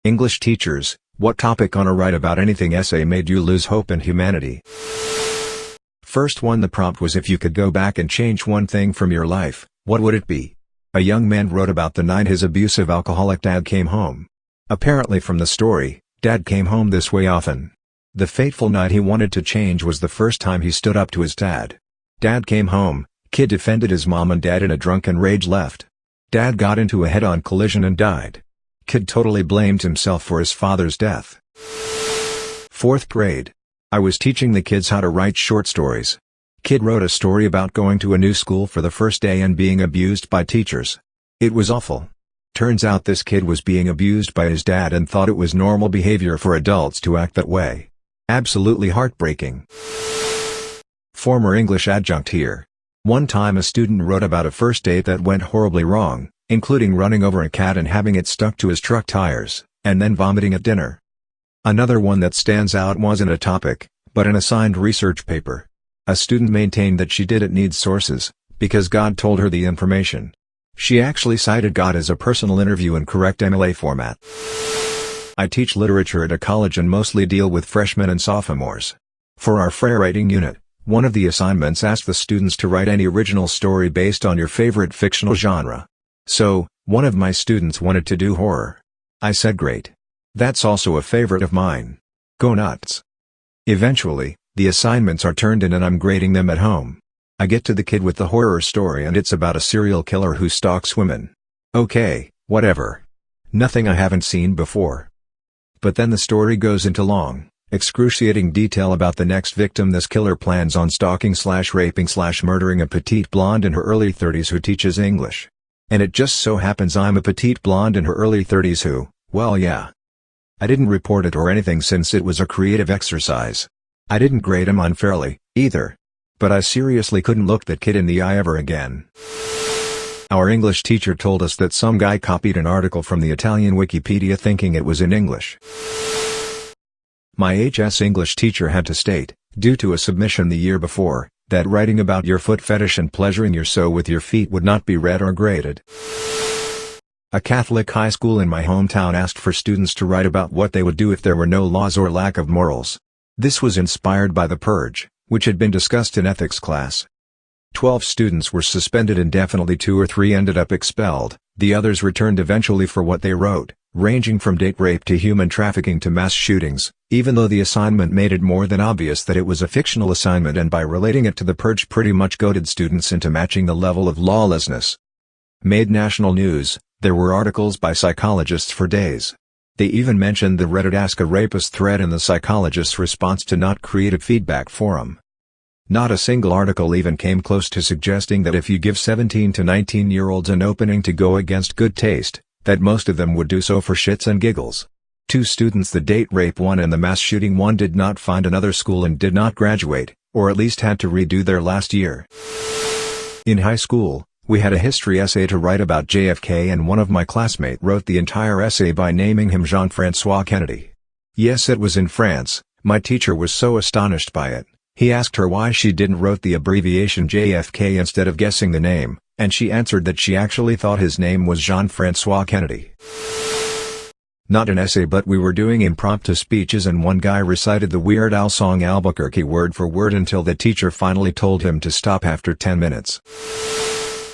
English teachers, what topic on a write about anything essay made you lose hope in humanity? First one, the prompt was, if you could go back and change one thing from your life, what would it be? A young man wrote about the night his abusive alcoholic dad came home. Apparently from the story, Dad came home this way often. The fateful night he wanted to change was the first time he stood up to his dad. Dad came home, kid defended his mom and dad in a drunken rage left. Dad got into a head-on collision and died. Kid totally blamed himself for his father's death. Fourth grade. I was teaching the kids how to write short stories. Kid wrote a story about going to a new school for the first day and being abused by teachers. It was awful. Turns out this kid was being abused by his dad and thought it was normal behavior for adults to act that way. Absolutely heartbreaking. Former English adjunct here. One time a student wrote about a first date that went horribly wrong, including running over a cat and having it stuck to his truck tires, and then vomiting at dinner. Another one that stands out wasn't a topic, but an assigned research paper. A student maintained that she didn't need sources, because God told her the information. She actually cited God as a personal interview in correct MLA format. I teach literature at a college and mostly deal with freshmen and sophomores. For our FRA writing unit, one of the assignments asked the students to write any original story based on your favorite fictional genre. So, one of my students wanted to do horror. I said great. That's also a favorite of mine. Go nuts. Eventually, the assignments are turned in and I'm grading them at home. I get to the kid with the horror story and it's about a serial killer who stalks women. Okay, whatever. Nothing I haven't seen before. But then the story goes into long, excruciating detail about the next victim this killer plans on stalking/raping/murdering a petite blonde in her early 30s who teaches English. And it just so happens I'm a petite blonde in her early 30s who, well yeah. I didn't report it or anything since it was a creative exercise. I didn't grade him unfairly, either. But I seriously couldn't look that kid in the eye ever again. Our English teacher told us that some guy copied an article from the Italian Wikipedia thinking it was in English. My HS English teacher had to state, due to a submission the year before, that writing about your foot fetish and pleasuring yourself with your feet would not be read or graded. A Catholic high school in my hometown asked for students to write about what they would do if there were no laws or lack of morals. This was inspired by the Purge, which had been discussed in ethics class. 12 students were suspended indefinitely, 2 or 3 ended up expelled, the others returned eventually for what they wrote, ranging from date rape to human trafficking to mass shootings, even though the assignment made it more than obvious that it was a fictional assignment and by relating it to the Purge pretty much goaded students into matching the level of lawlessness. Made national news, there were articles by psychologists for days. They even mentioned the Reddit Ask a Rapist thread and the psychologist's response to not create a feedback forum. Not a single article even came close to suggesting that if you give 17 to 19-year-olds an opening to go against good taste, that most of them would do so for shits and giggles. 2 students, the date rape one and the mass shooting one, did not find another school and did not graduate, or at least had to redo their last year. In high school, we had a history essay to write about JFK and one of my classmates wrote the entire essay by naming him Jean-François Kennedy. Yes, it was in France. My teacher was so astonished by it. He asked her why she didn't wrote the abbreviation JFK instead of guessing the name, and she answered that she actually thought his name was Jean-François Kennedy. Not an essay, but we were doing impromptu speeches and one guy recited the Weird Al song Albuquerque word for word until the teacher finally told him to stop after 10 minutes.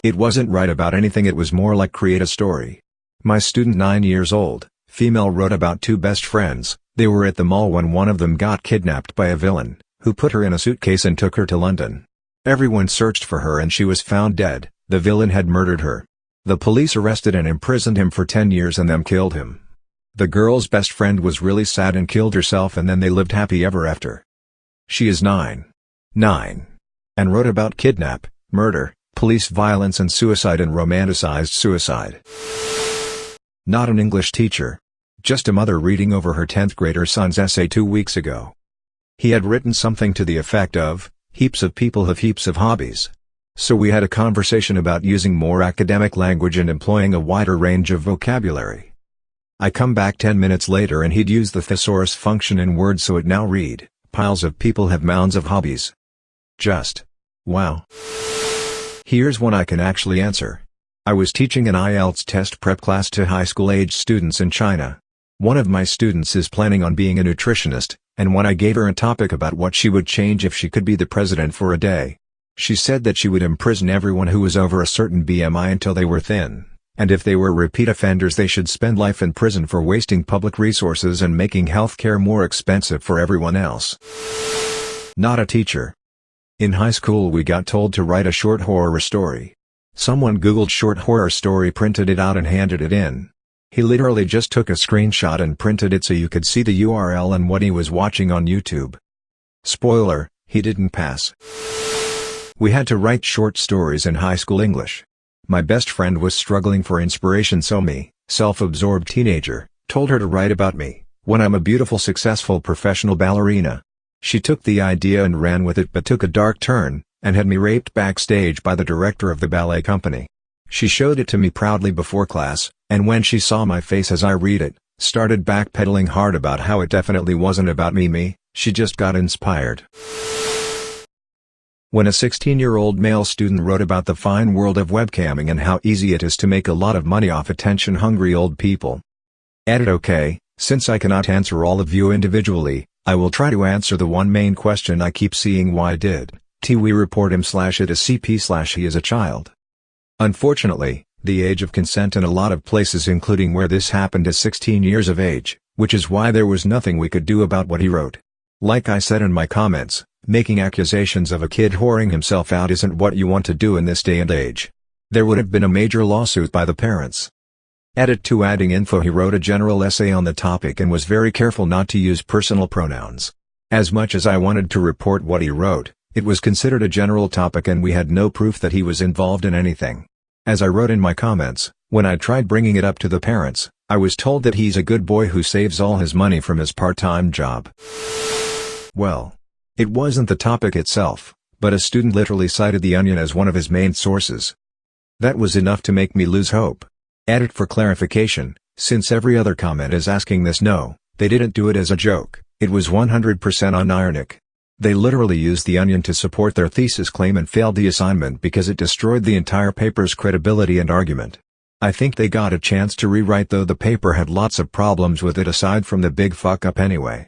It wasn't write about anything, it was more like create a story. My student, 9 years old, female, wrote about 2 best friends. They were at the mall when one of them got kidnapped by a villain, who put her in a suitcase and took her to London. Everyone searched for her and she was found dead. The villain had murdered her. The police arrested and imprisoned him for 10 years and then killed him. The girl's best friend was really sad and killed herself, and then they lived happy ever after. She is 9. And wrote about kidnap, murder, police violence and suicide, and romanticized suicide. Not an English teacher. Just a mother reading over her 10th grader son's essay 2 weeks ago. He had written something to the effect of, heaps of people have heaps of hobbies. So we had a conversation about using more academic language and employing a wider range of vocabulary. I come back 10 minutes later and he'd used the thesaurus function in Word, so it now read, piles of people have mounds of hobbies. Just. Wow. Here's one I can actually answer. I was teaching an IELTS test prep class to high school age students in China. One of my students is planning on being a nutritionist, and when I gave her a topic about what she would change if she could be the president for a day, she said that she would imprison everyone who was over a certain BMI until they were thin, and if they were repeat offenders they should spend life in prison for wasting public resources and making healthcare more expensive for everyone else. Not a teacher. In high school we got told to write a short horror story. Someone googled short horror story, printed it out and handed it in. He literally just took a screenshot and printed it so you could see the URL and what he was watching on YouTube. Spoiler, he didn't pass. We had to write short stories in high school English. My best friend was struggling for inspiration, so me, self-absorbed teenager, told her to write about me, when I'm a beautiful successful professional ballerina. She took the idea and ran with it, but took a dark turn, and had me raped backstage by the director of the ballet company. She showed it to me proudly before class, and when she saw my face as I read it, started backpedaling hard about how it definitely wasn't about me, she just got inspired. When a 16-year-old male student wrote about the fine world of webcamming and how easy it is to make a lot of money off attention-hungry old people. Edit. Okay, since I cannot answer all of you individually, I will try to answer the one main question I keep seeing: why did we report him / it as CP / he is a child? Unfortunately, the age of consent in a lot of places, including where this happened, is 16 years of age, which is why there was nothing we could do about what he wrote. Like I said in my comments, making accusations of a kid whoring himself out isn't what you want to do in this day and age. There would have been a major lawsuit by the parents. Edit. To adding info, he wrote a general essay on the topic and was very careful not to use personal pronouns. As much as I wanted to report what he wrote, it was considered a general topic and we had no proof that he was involved in anything. As I wrote in my comments, when I tried bringing it up to the parents, I was told that he's a good boy who saves all his money from his part-time job. Well, it wasn't the topic itself, but a student literally cited The Onion as one of his main sources. That was enough to make me lose hope. Edit. For clarification, since every other comment is asking this, no, they didn't do it as a joke, it was 100% unironic. They literally used The Onion to support their thesis claim and failed the assignment because it destroyed the entire paper's credibility and argument. I think they got a chance to rewrite, though the paper had lots of problems with it aside from the big fuck up anyway.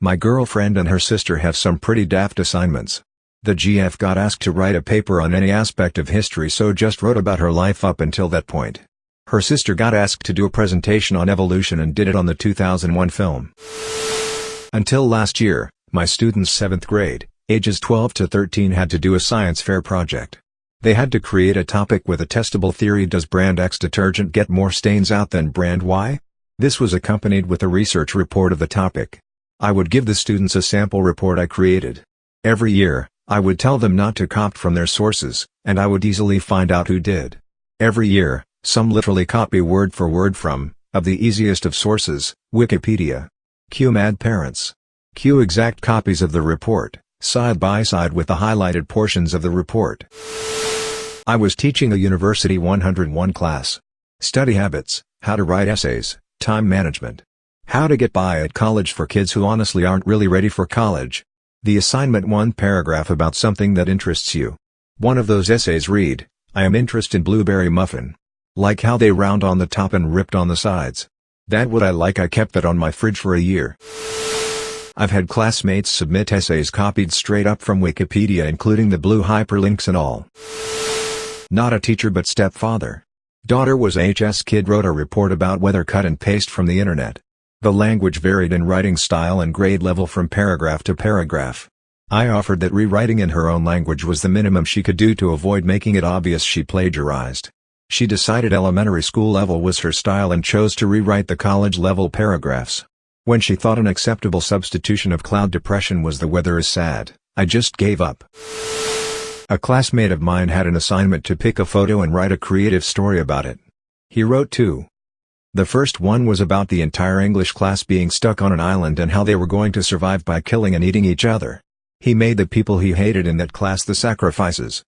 My girlfriend and her sister have some pretty daft assignments. The GF got asked to write a paper on any aspect of history, so just wrote about her life up until that point. Her sister got asked to do a presentation on evolution and did it on the 2001 film. Until last year, my students 7th grade, ages 12 to 13, had to do a science fair project. They had to create a topic with a testable theory: does brand X detergent get more stains out than brand Y? This was accompanied with a research report of the topic. I would give the students a sample report I created. Every year, I would tell them not to copy from their sources, and I would easily find out who did. Every year, some literally copy word for word from, of the easiest of sources, Wikipedia. Cue mad parents. Cue exact copies of the report, side by side with the highlighted portions of the report. I was teaching a University 101 class. Study habits, how to write essays, time management. How to get by at college for kids who honestly aren't really ready for college. The assignment: one paragraph about something that interests you. One of those essays read, I am interested in blueberry muffin. Like how they round on the top and ripped on the sides. That what I like. I kept that on my fridge for a year. I've had classmates submit essays copied straight up from Wikipedia, including the blue hyperlinks and all. Not a teacher but stepfather. Daughter was HS kid, wrote a report about whether cut and paste from the internet. The language varied in writing style and grade level from paragraph to paragraph. I offered that rewriting in her own language was the minimum she could do to avoid making it obvious she plagiarized. She decided elementary school level was her style and chose to rewrite the college level paragraphs. When she thought an acceptable substitution of cloud depression was the weather is sad, I just gave up. A classmate of mine had an assignment to pick a photo and write a creative story about it. He wrote two. The first one was about the entire English class being stuck on an island and how they were going to survive by killing and eating each other. He made the people he hated in that class the sacrifices.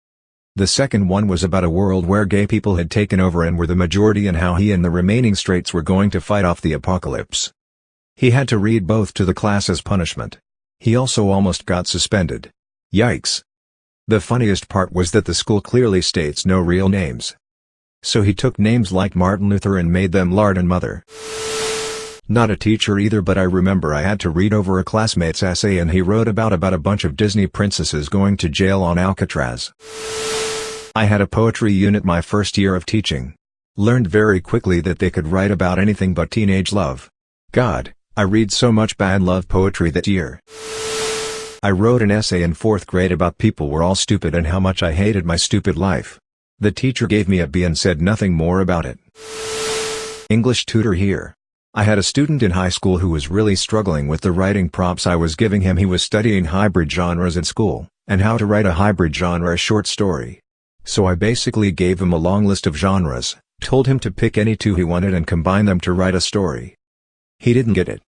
The second one was about a world where gay people had taken over and were the majority, and how he and the remaining straights were going to fight off the apocalypse. He had to read both to the class as punishment. He also almost got suspended. Yikes. The funniest part was that the school clearly states no real names. So he took names like Martin Luther and made them Lard and Mother. Not a teacher either, but I remember I had to read over a classmate's essay and he wrote about a bunch of Disney princesses going to jail on Alcatraz. I had a poetry unit my first year of teaching. Learned very quickly that they could write about anything but teenage love. God, I read so much bad love poetry that year. I wrote an essay in 4th grade about people were all stupid and how much I hated my stupid life. The teacher gave me a B and said nothing more about it. English tutor here. I had a student in high school who was really struggling with the writing prompts I was giving him. He was studying hybrid genres in school, and how to write a hybrid genre short story. So I basically gave him a long list of genres, told him to pick any 2 he wanted and combine them to write a story. He didn't get it.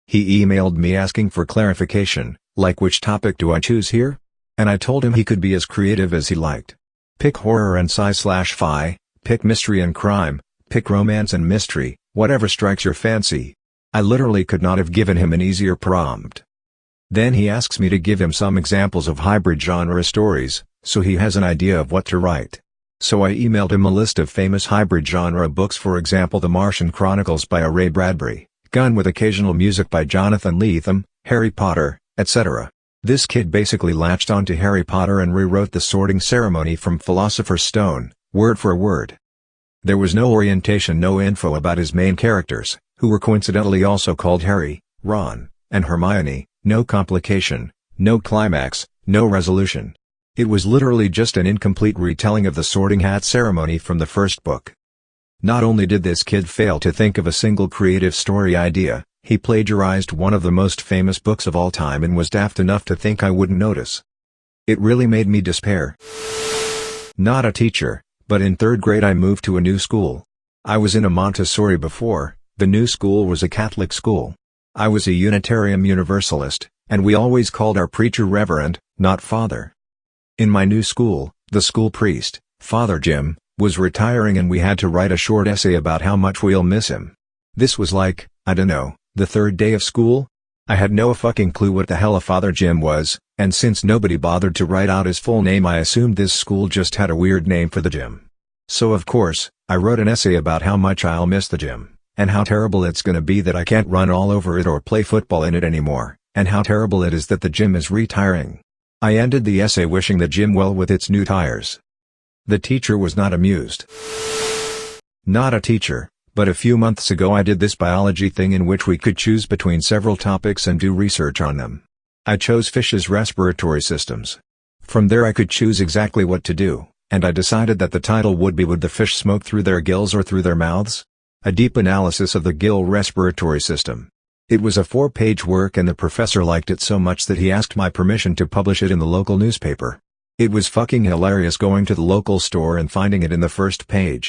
He emailed me asking for clarification, like which topic do I choose here? And I told him he could be as creative as he liked. Pick horror and sci/fi, pick mystery and crime, pick romance and mystery, whatever strikes your fancy. I literally could not have given him an easier prompt. Then he asks me to give him some examples of hybrid genre stories, so he has an idea of what to write. So I emailed him a list of famous hybrid genre books, for example The Martian Chronicles by Ray Bradbury, Gun with occasional music by Jonathan Lethem, Harry Potter, etc. This kid basically latched onto Harry Potter and rewrote the sorting ceremony from Philosopher's Stone, word for word. There was no orientation, no info about his main characters, who were coincidentally also called Harry, Ron, and Hermione, no complication, no climax, no resolution. It was literally just an incomplete retelling of the Sorting Hat ceremony from the first book. Not only did this kid fail to think of a single creative story idea, he plagiarized one of the most famous books of all time and was daft enough to think I wouldn't notice. It really made me despair. Not a teacher, but in 3rd grade I moved to a new school. I was in a Montessori before. The new school was a Catholic school. I was a Unitarian Universalist, and we always called our preacher Reverend, not Father. In my new school, the school priest, Father Jim, was retiring and we had to write a short essay about how much we'll miss him. This was like, I don't know, the 3rd day of school? I had no fucking clue what the hell a Father Jim was, and since nobody bothered to write out his full name I assumed this school just had a weird name for the gym. So of course, I wrote an essay about how much I'll miss the gym, and how terrible it's gonna be that I can't run all over it or play football in it anymore, and how terrible it is that the gym is retiring. I ended the essay wishing the gym well with its new tires. The teacher was not amused. Not a teacher, but a few months ago I did this biology thing in which we could choose between several topics and do research on them. I chose fishes' respiratory systems. From there I could choose exactly what to do, and I decided that the title would be Would the fish smoke through their gills or through their mouths? A deep analysis of the gill respiratory system. It was a 4-page work and the professor liked it so much that he asked my permission to publish it in the local newspaper. It was fucking hilarious going to the local store and finding it in the first page.